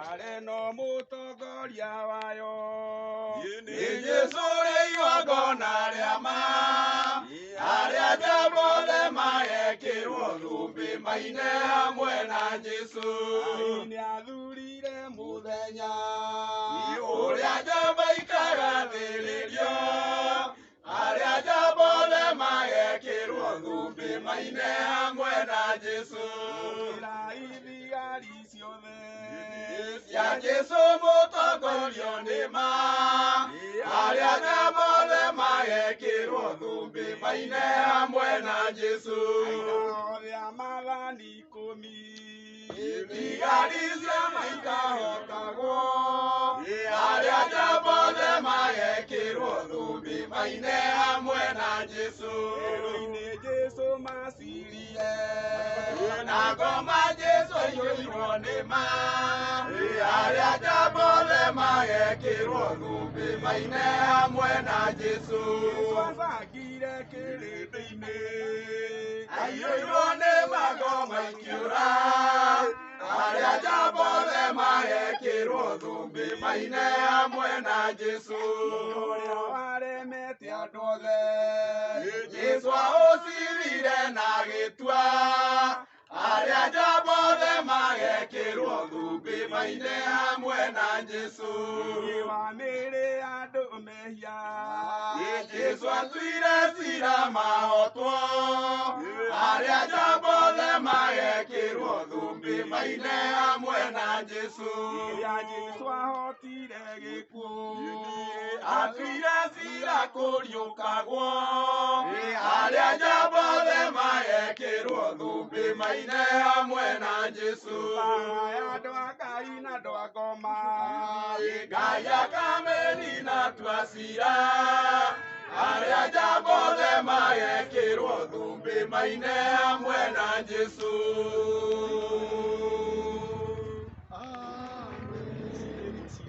Wale no mutongoria wayo Ni Jesu igongona rĩa ma arĩa njambothe magekĩrwo thũmbĩ maine hamwe na Jesu. nĩ athurire mũthenya Ũrĩa njamba ikagathĩrĩrio arĩa njambothe magekĩrwo thũmbĩ maine hamwe na Jesu. ithigari ciothe cia Jesu mũtongorio nĩ ma arĩa njambothe magekĩrwo thũmbĩ maine hamwe na Jesu. othe a maathani ikũmi Thigari cia maikahotagwo arĩa njambothe magekĩrwo thũmbĩ maine hamwe na Jesu. nĩ Jesũ macirie Na ngoma Jesu aiyũirwo nĩ ma arĩa njambothe magekĩrwo thũmbĩ maine hamwe na Jesu. acangire kĩrĩndĩ-inĩ Aiyũirwo nĩ mangoma ikiũra arĩa njambothe magekĩrwo thũmbĩ maine hamwe na Jesu. ũrĩa waremete andũ othe Jesu aũcirire na gĩtua arĩa njambothe magekĩrwo thũmbĩ maine hamwe na Jesu. wa mĩĩrĩ andũ mehia Jesu atuire cira mahotwo arĩa njambothe magekĩrwo thũmbĩ maine hamwe na Jesu. rĩrĩa Jesũ ahotire gĩkuũ Atuire cira kũriũkagwo arĩa njambothe magekĩrwo thũmbĩ maine hamwe na Jesu. andũ a Ngai na andũ a ngoma Ngai akamĩnina twacira arĩa njambothe magekĩrwo thũmbĩ maine hamwe na Jesu.